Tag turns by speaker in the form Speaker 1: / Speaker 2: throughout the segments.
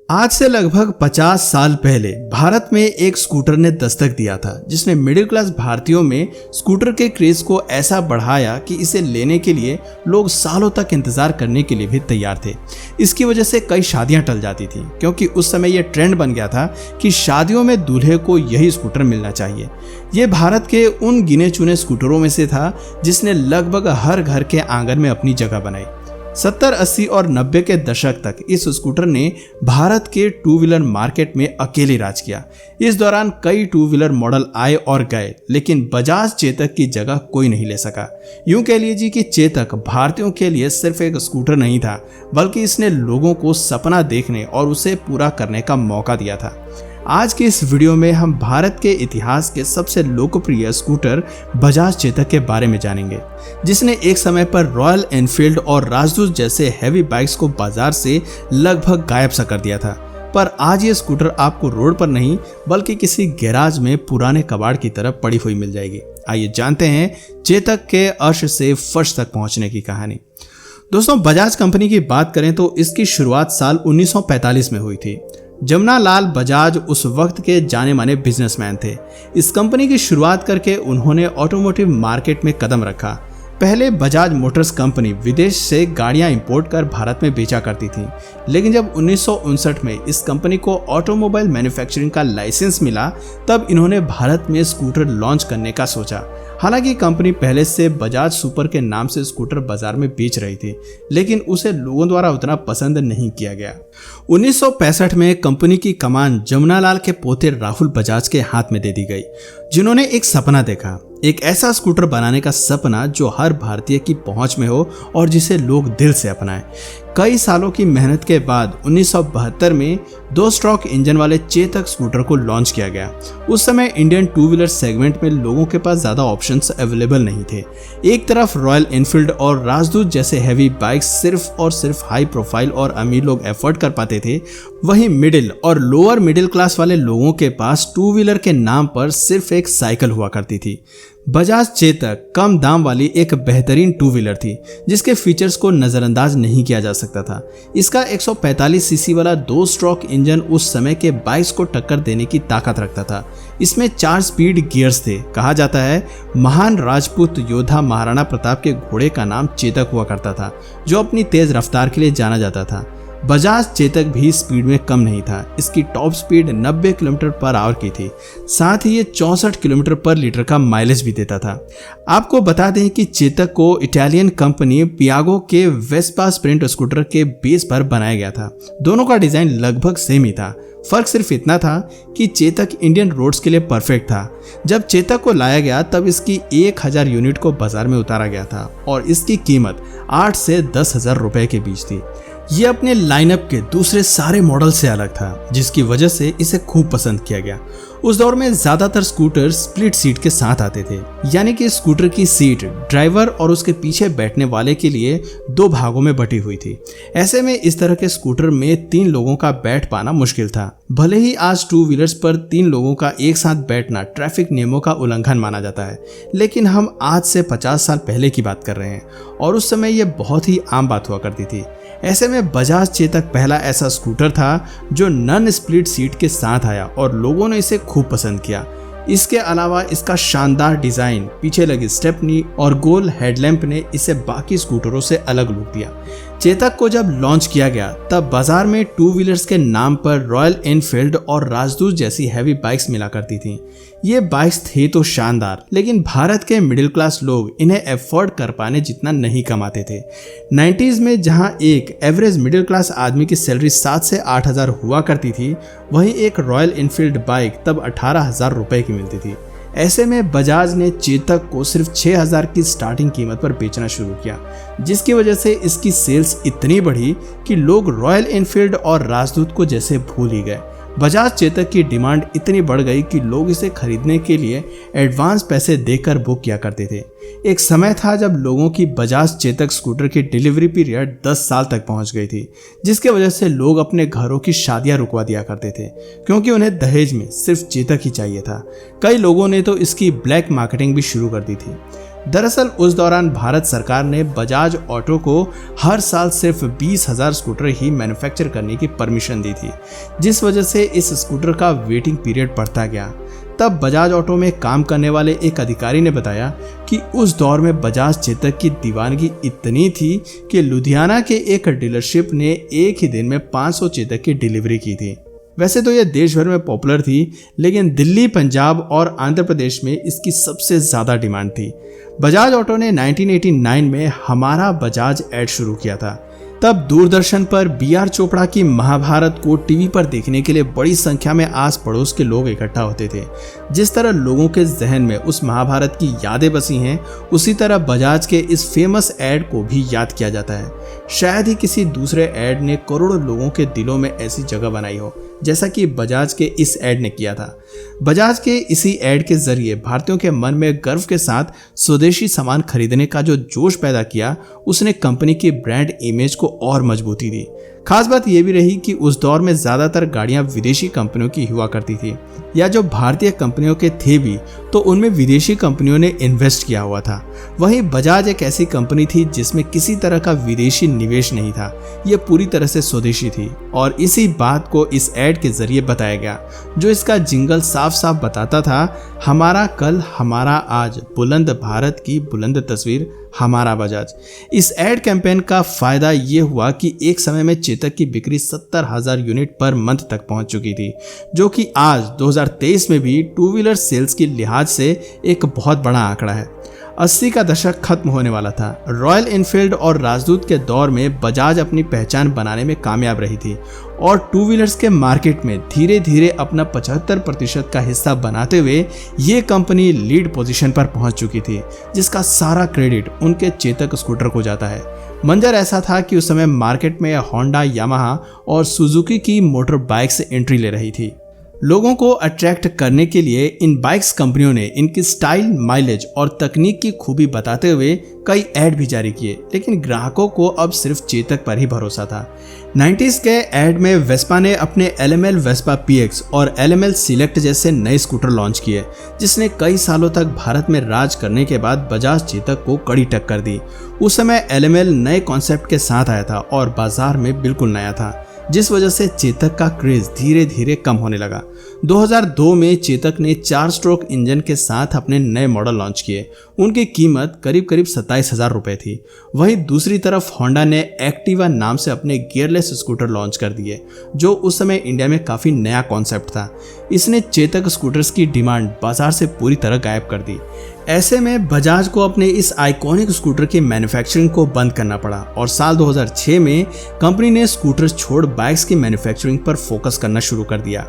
Speaker 1: आज से लगभग 50 साल पहले भारत में एक स्कूटर ने दस्तक दिया था, जिसने मिडिल क्लास भारतीयों में स्कूटर के क्रेज को ऐसा बढ़ाया कि इसे लेने के लिए लोग सालों तक इंतजार करने के लिए भी तैयार थे। इसकी वजह से कई शादियां टल जाती थी, क्योंकि उस समय यह ट्रेंड बन गया था कि शादियों में दूल्हे को यही स्कूटर मिलना चाहिए। ये भारत के उन गिने चुने स्कूटरों में से था जिसने लगभग हर घर के आंगन में अपनी जगह बनाई। 70, 80 और 90 के दशक तक इस स्कूटर ने भारत के टू व्हीलर मार्केट में अकेले राज किया। इस दौरान कई टू व्हीलर मॉडल आए और गए, लेकिन बजाज चेतक की जगह कोई नहीं ले सका। यूं कह लीजिए कि चेतक भारतीयों के लिए सिर्फ एक स्कूटर नहीं था, बल्कि इसने लोगों को सपना देखने और उसे पूरा करने का मौका दिया था। आज के इस वीडियो में हम भारत के इतिहास के सबसे लोकप्रिय स्कूटर बजाज चेतक के बारे में जानेंगे, जिसने एक समय पर रॉयल एनफील्ड और राजदूत जैसे हैवी बाइक्स को बाजार से लगभग गायब सा कर दिया था। पर आज ये स्कूटर आपको रोड पर नहीं, बल्कि किसी गैराज में पुराने कबाड़ की तरफ पड़ी हुई मिल जाएगी। आइए जानते हैं चेतक के अर्श से फर्श तक पहुंचने की कहानी। दोस्तों, बजाज कंपनी की बात करें तो इसकी शुरुआत साल 1945 में हुई थी। जमुना लाल बजाज उस वक्त के जाने माने बिजनेसमैन थे। इस कंपनी की शुरुआत करके उन्होंने ऑटोमोटिव मार्केट में कदम रखा। पहले बजाज मोटर्स कंपनी विदेश से गाड़ियां इंपोर्ट कर भारत में बेचा करती थी, लेकिन जब 1959 में इस कंपनी को ऑटोमोबाइल मैन्युफैक्चरिंग का लाइसेंस मिला, तब इन्होंने भारत में स्कूटर लॉन्च करने का सोचा। हालांकि कंपनी पहले से बजाज सुपर के नाम से स्कूटर बाजार में बेच रही थी, लेकिन उसे लोगों द्वारा उतना पसंद नहीं किया गया। 1965 में कंपनी की कमान जमुना लाल के पोते राहुल बजाज के हाथ में दे दी गई, जिन्होंने एक सपना देखा, एक ऐसा स्कूटर बनाने का सपना जो हर भारतीय की पहुंच में हो और जिसे लोग दिल से अपनाएं। कई सालों की मेहनत के बाद 1972 में 2 स्ट्रोक इंजन वाले चेतक स्कूटर को लॉन्च किया गया। उस समय इंडियन टू व्हीलर सेगमेंट में लोगों के पास ज्यादा ऑप्शंस अवेलेबल नहीं थे। एक तरफ रॉयल एनफील्ड और राजदूत जैसे हैवी बाइक्स सिर्फ और सिर्फ हाई प्रोफाइल और अमीर लोग एफोर्ड कर पाते थे, वहीं मिडिल और लोअर मिडिल क्लास वाले लोगों के पास टू व्हीलर के नाम पर सिर्फ एक साइकिल हुआ करती थी। बजाज चेतक कम दाम वाली एक बेहतरीन टू व्हीलर थी, जिसके फीचर्स को नज़रअंदाज नहीं किया जा सकता था। इसका 145 सीसी वाला 2 स्ट्रोक इंजन उस समय के बाइक्स को टक्कर देने की ताकत रखता था। इसमें 4 स्पीड गियर्स थे। कहा जाता है महान राजपूत योद्धा महाराणा प्रताप के घोड़े का नाम चेतक हुआ करता था, जो अपनी तेज रफ्तार के लिए जाना जाता था। बजाज चेतक भी स्पीड में कम नहीं था। इसकी top speed 90 kilometre per hour की थी। साथ ही ये 64 किलोमीटर पर लीटर का माइलेज भी देता था। आपको बता दें कि चेतक को इटालियन कंपनी पियागो के वेस्पा स्प्रिंट स्कूटर के बेस पर बनाया गया था। दोनों का डिजाइन लगभग सेम ही था। फर्क सिर्फ इतना था कि चेतक इंडियन रोड्स के लिए परफेक्ट था। जब चेतक को लाया गया तब इसकी 1000 यूनिट को बाजार में उतारा गया था और इसकी कीमत 8 से 10,000 रुपए के बीच थी। ये अपने लाइनअप के दूसरे सारे मॉडल से अलग था, जिसकी वजह से इसे खूब पसंद किया गया। उस दौर में ज्यादातर स्कूटर स्प्लिट सीट के साथ आते थे, यानी कि स्कूटर की सीट ड्राइवर और उसके पीछे बैठने वाले के लिए 2 भागों में बटी हुई थी। ऐसे में इस तरह के स्कूटर में 3 लोगों का बैठ पाना मुश्किल था। भले ही आज टू व्हीलर्स पर 3 लोगों का एक साथ बैठना ट्रैफिक नियमों का उल्लंघन माना जाता है, लेकिन हम आज से 50 साल पहले की बात कर रहे हैं और उस समय यह बहुत ही आम बात हुआ करती थी। ऐसे में बजाज चेतक पहला ऐसा स्कूटर था जो नॉन स्प्लिट सीट के साथ आया और लोगों ने इसे खूब पसंद किया। इसके अलावा इसका शानदार डिजाइन, पीछे लगी स्टेपनी और गोल हेडलैम्प ने इसे बाकी स्कूटरों से अलग लुक दिया। चेतक को जब लॉन्च किया गया तब बाजार में टू व्हीलर्स के नाम पर रॉयल एनफील्ड और राजदूत जैसी हैवी बाइक्स मिला करती थीं। ये बाइक्स थे तो शानदार, लेकिन भारत के मिडिल क्लास लोग इन्हें अफोर्ड कर पाने जितना नहीं कमाते थे। 90s में जहां एक एवरेज मिडिल क्लास आदमी की सैलरी 7 से 8,000 हुआ करती थी, वहीं एक रॉयल एनफील्ड बाइक तब 18,000 रुपए की मिलती थी। ऐसे में बजाज ने चेतक को सिर्फ 6,000 की स्टार्टिंग कीमत पर बेचना शुरू किया, जिसकी वजह से इसकी सेल्स इतनी बढ़ी कि लोग रॉयल एनफील्ड और राजदूत को जैसे भूल ही गए। बजाज चेतक की डिमांड इतनी बढ़ गई कि लोग इसे खरीदने के लिए एडवांस पैसे देकर बुक किया करते थे। एक समय था जब लोगों की बजाज चेतक स्कूटर की डिलीवरी पीरियड 10 साल तक पहुंच गई थी, जिसकी वजह से लोग अपने घरों की शादियां रुकवा दिया करते थे, क्योंकि उन्हें दहेज में सिर्फ चेतक ही चाहिए था। कई लोगों ने तो इसकी ब्लैक मार्केटिंग भी शुरू कर दी थी। दरअसल उस दौरान भारत सरकार ने बजाज ऑटो को हर साल सिर्फ 20,000 स्कूटर ही मैन्युफैक्चर करने की परमिशन दी थी, जिस वजह से इस स्कूटर का वेटिंग पीरियड बढ़ता गया। तब बजाज ऑटो में काम करने वाले एक अधिकारी ने बताया कि उस दौर में बजाज चेतक की दीवानगी इतनी थी कि लुधियाना के एक डीलरशिप ने एक ही दिन में 500 चेतक की डिलीवरी की थी। वैसे तो यह देश भर में पॉपुलर थी, लेकिन दिल्ली, पंजाब और आंध्र प्रदेश में इसकी सबसे ज़्यादा डिमांड थी। बजाज ऑटो ने 1989 में हमारा बजाज ऐड शुरू किया था। तब दूरदर्शन पर B.R. चोपड़ा की महाभारत को टीवी पर देखने के लिए बड़ी संख्या में आस पड़ोस के लोग इकट्ठा होते थे। जिस तरह लोगों के जहन में उस महाभारत की यादें बसी हैं, उसी तरह बजाज के इस फेमस ऐड को भी याद किया जाता है। शायद ही किसी दूसरे ऐड ने करोड़ों लोगों के दिलों में ऐसी जगह बनाई हो जैसा कि बजाज के इस ऐड ने किया था। बजाज के इसी ऐड के जरिए भारतीयों के मन में गर्व के साथ स्वदेशी सामान खरीदने का जो जोश पैदा किया, उसने कंपनी की ब्रांड इमेज को और मजबूती दी। खास बात यह भी रही कि उस दौर में ज्यादातर गाड़ियां विदेशी कंपनियों की हुआ करती थी, या जो भारतीय कंपनियों के थे भी तो उनमें विदेशी कंपनियों ने इन्वेस्ट किया हुआ था। वहीं बजाज एक ऐसी कंपनी थी जिसमें किसी तरह का विदेशी निवेश नहीं था, यह पूरी तरह से स्वदेशी थी। और इसी बात को इस ऐड के जरिए बताया गया, जो इसका जिंगल साफ साफ बताता था, हमारा कल हमारा आज, बुलंद भारत की बुलंद तस्वीर हमारा बजाज। इस एड कैंपेन का फायदा ये हुआ कि एक समय में चेतक की बिक्री 70,000 यूनिट पर मंथ तक पहुंच चुकी थी, जो कि आज 2023 में भी टू व्हीलर सेल्स के लिहाज से एक बहुत बड़ा आंकड़ा है। 80 का दशक खत्म होने वाला था। रॉयल एनफील्ड और राजदूत के दौर में बजाज अपनी पहचान बनाने में कामयाब रही थी और टू व्हीलर्स के मार्केट में धीरे धीरे अपना 75% का हिस्सा बनाते हुए ये कंपनी लीड पोजीशन पर पहुंच चुकी थी, जिसका सारा क्रेडिट उनके चेतक स्कूटर को जाता है। मंजर ऐसा था कि उस समय मार्केट में होंडा, यामाहा और सुजुकी की मोटर बाइक से एंट्री ले रही थी। लोगों को अट्रैक्ट करने के लिए इन बाइक्स कंपनियों ने इनकी स्टाइल, माइलेज और तकनीक की खूबी बताते हुए कई ऐड भी जारी किए, लेकिन ग्राहकों को अब सिर्फ चेतक पर ही भरोसा था। 90s के ऐड में वेस्पा ने अपने LML वेस्पा PX और LML सिलेक्ट जैसे नए स्कूटर लॉन्च किए, जिसने कई सालों तक भारत में राज करने के बाद बजाज चेतक को कड़ी टक्कर दी। उस समय LML नए कॉन्सेप्ट के साथ आया था और बाजार में बिल्कुल नया था, जिस वजह से चेतक का क्रेज धीरे धीरे कम होने लगा। 2002 में चेतक ने 4 स्ट्रोक इंजन के साथ अपने नए मॉडल लॉन्च किए। उनकी कीमत करीब 27,000 रुपए थी। वहीं दूसरी तरफ होंडा ने एक्टिवा नाम से अपने गियरलेस स्कूटर लॉन्च कर दिए, जो उस समय इंडिया में काफी नया कॉन्सेप्ट था। इसने चेतक स्कूटर्स की डिमांड बाजार से पूरी तरह गायब कर दी। ऐसे में बजाज को अपने इस आइकॉनिक स्कूटर की मैन्युफैक्चरिंग को बंद करना पड़ा और साल 2006 में कंपनी ने स्कूटर्स छोड़ बाइक्स की मैन्युफैक्चरिंग पर फोकस करना शुरू कर दिया।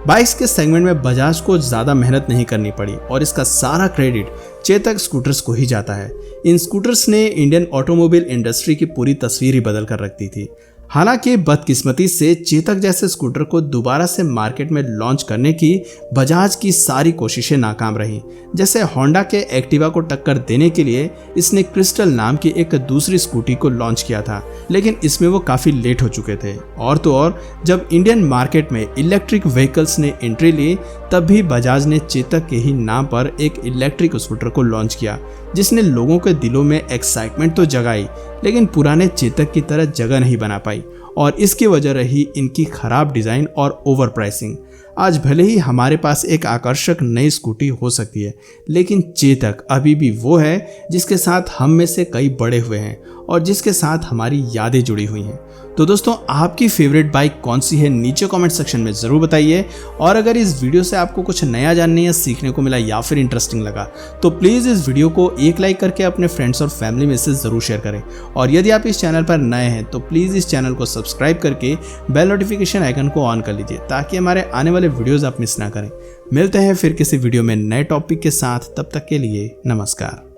Speaker 1: बाइक्स के सेगमेंट में बजाज को ज़्यादा मेहनत नहीं करनी पड़ी और इसका सारा क्रेडिट चेतक स्कूटर्स को ही जाता है। इन स्कूटर्स ने इंडियन ऑटोमोबाइल इंडस्ट्री की पूरी तस्वीर ही बदल कर रख दी थी। हालांकि बदकिस्मती से चेतक जैसे स्कूटर को दोबारा से मार्केट में लॉन्च करने की बजाज की सारी कोशिशें नाकाम रहीं। जैसे होंडा के एक्टिवा को टक्कर देने के लिए इसने क्रिस्टल नाम की एक दूसरी स्कूटी को लॉन्च किया था, लेकिन इसमें वो काफ़ी लेट हो चुके थे। और तो और जब इंडियन मार्केट में इलेक्ट्रिक व्हीकल्स ने एंट्री ली, तब भी बजाज ने चेतक के ही नाम पर एक इलेक्ट्रिक स्कूटर को लॉन्च किया, जिसने लोगों के दिलों में एक्साइटमेंट तो जगाई, लेकिन पुराने चेतक की तरह जगह नहीं बना पाई। और इसकी वजह रही इनकी खराब डिज़ाइन और ओवर प्राइसिंग। आज भले ही हमारे पास एक आकर्षक नई स्कूटी हो सकती है, लेकिन चेतक अभी भी वो है जिसके साथ हम में से कई बड़े हुए हैं और जिसके साथ हमारी यादें जुड़ी हुई हैं। तो दोस्तों, आपकी फेवरेट बाइक कौन सी है, नीचे कमेंट सेक्शन में ज़रूर बताइए। और अगर इस वीडियो से आपको कुछ नया जानने या सीखने को मिला या फिर इंटरेस्टिंग लगा, तो प्लीज़ इस वीडियो को एक लाइक करके अपने फ्रेंड्स और फैमिली में से ज़रूर शेयर करें। और यदि आप इस चैनल पर नए हैं तो प्लीज़ इस चैनल को सब्सक्राइब करके बेल नोटिफिकेशन आइकन को ऑन कर लीजिए, ताकि हमारे आने वाले वीडियोज़ आप मिस ना करें। मिलते हैं फिर किसी वीडियो में नए टॉपिक के साथ, तब तक के लिए नमस्कार।